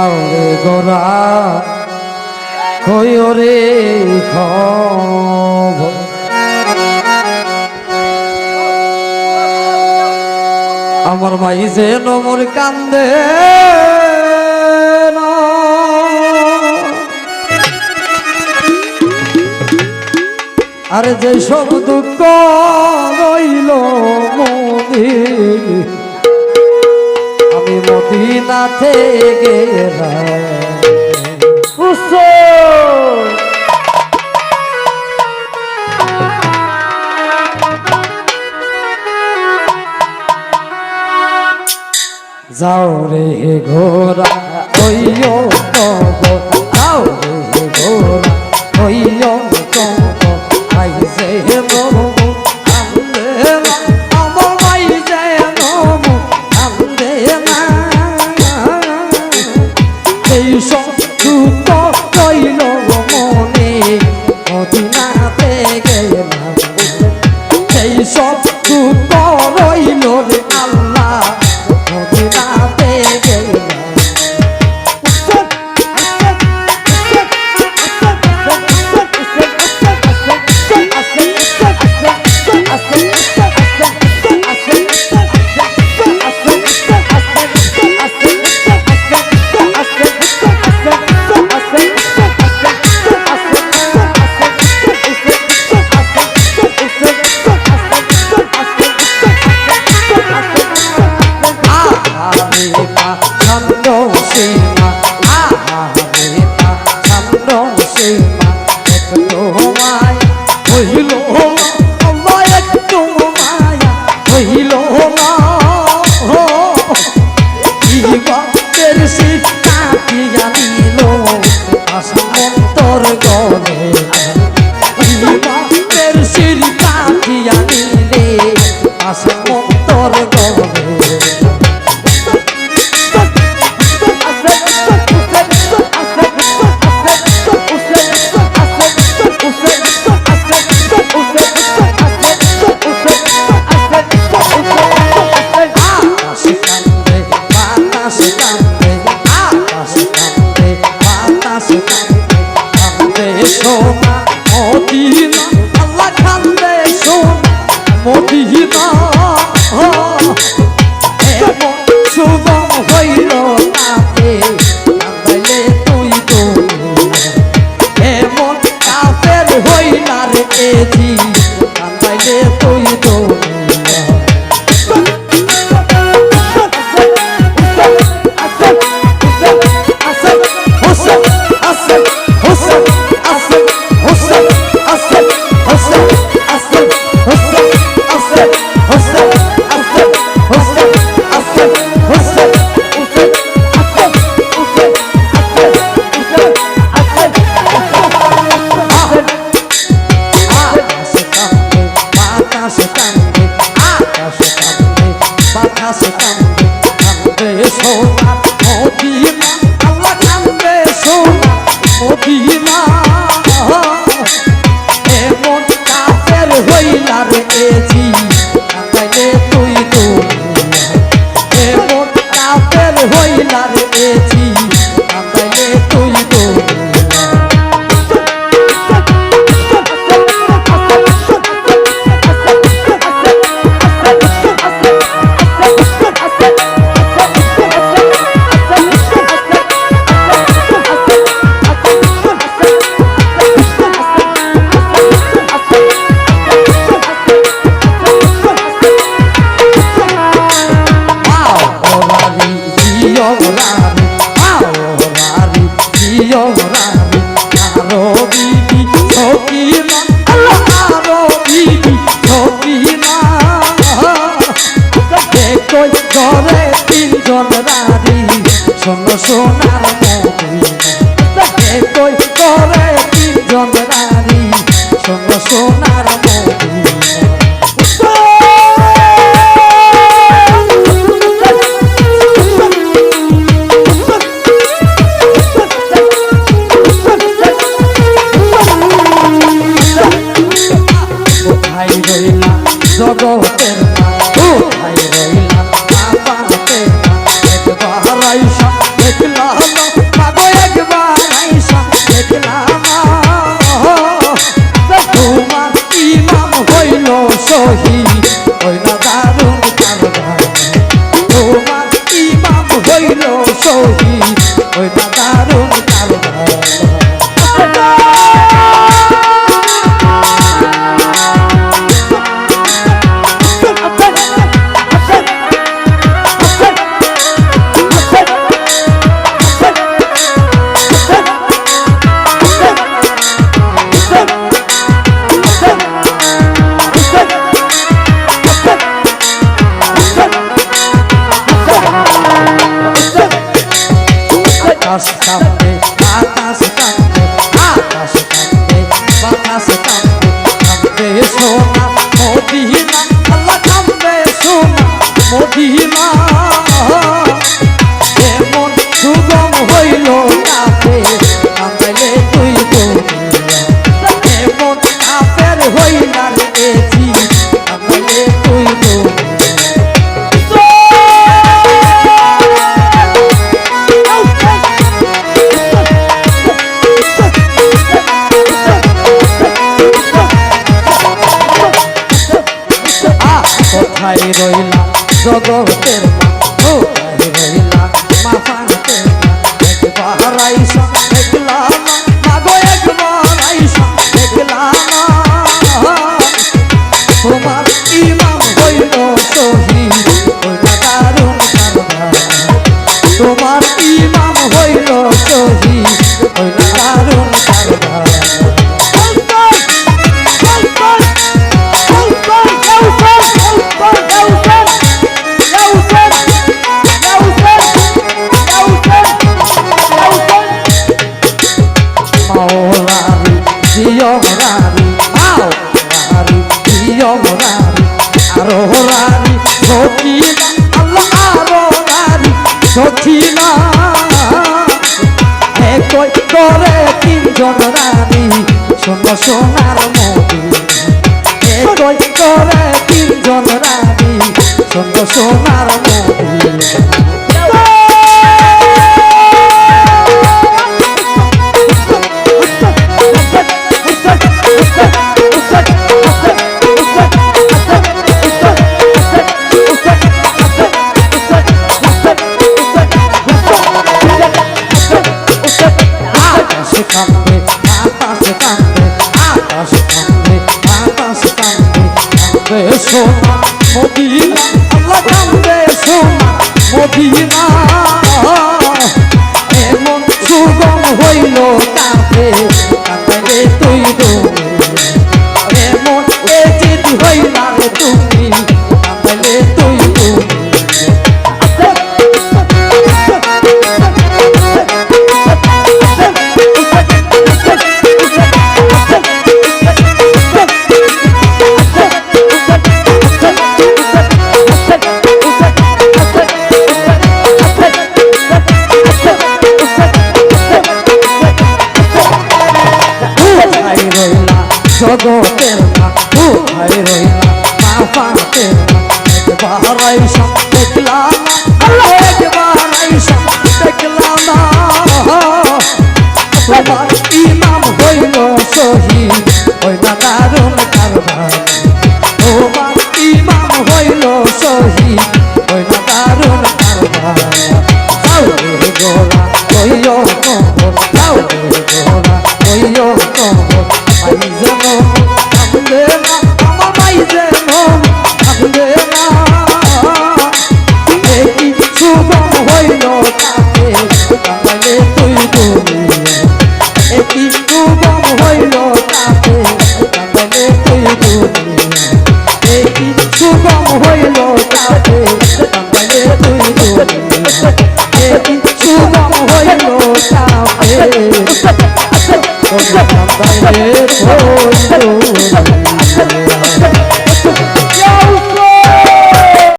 যাও রে গোরা কইও রে খবর আমার ভাই যে নমর কান্দে না আরে যে সব দুঃখ রইল মনে আমি মদিনা থেকে যাও রে ঘোরা ওইও কবর যাও রে ঘোরা ওইও কবর আইছে মরু আমদে আমার মাই যায় নমু আমদে না এই সব দুঃখ রইল মনে মদিনাতে গেলাম এই সব দুঃখ রইল রে আল্লাহ মদিনাতে গেলাম সোনার কই করে তিনজন রানী সোনার কোথায় রইলা জগতের কোথায় রইলা বাবাতে একবার আইসা দেখলাম সহি ওই না দারুণ কারবার আকাশ কাঁপে বাতাস কাঁপে আকাশ কাঁপে বাতাস কাঁপে কাঁপে সোনা মদিনা আল্লাহ কাঁপে সোনা মদিনা এমন সুগম হইল কাঁপে কাঁপলে তুই দুনিয়া এমন কাঁপের হইলার এজি কাঁপলে তুই দুনিয়া কোথায় রইলা জগতের মা কোথায় রইলা মা ফানতের মা একবার আইসা দেখলাম মা গো একবার আইসা দেখলাম তোমার ইমাম হইল শহীদ ওইটা দারুণ কারবার তোমার ইমাম হইল শহীদ ওইটা দারুণ কারবার Yomrari, ao rari, yomrari, aro rari, sotina, Allah aro rari, sotina. Ekoi kore tinjon rari, sono sonar modina. Ekoi kore tinjon rari, sono sonar modina. কাঁপে বাতাস কাঁপে আকাশ কাঁপে বাতাস কাঁপে কাঁপে সোনা মদিনা আল্লাহ কাঁপে সোনা মদিনা এমন সুগম হইল কাঁপে কাঁপে তুই দুনিয়া এমন এজিদ হইলা তুমি কাঁপে তুই দুনিয়া জগতের মা কোথায় রইলা মা ফাতের মা একবার আইসা দেখলাম আল্লাহ একবার আইসা দেখলাম তোমার ইমাম হইল শহীদ ওই না দারুণ কারবার তোমার ইমাম হইল শহীদ ওই না দারুণ কারবার চাউলের গোলা কইও কবর চাউলের গোলা কইও কবর ভাই যেন কাঁদবে না আমার ভাই যেন কাঁদবে না একই সুগম হইল তাকে কাঁদলে তুই দুনিয়া একই সুগম হইল তাকে কাঁদলে তুই দুনিয়া একই সুগম হইল তাকে কাঁদলে তুই দুনিয়া একই সুগম হইল তাকে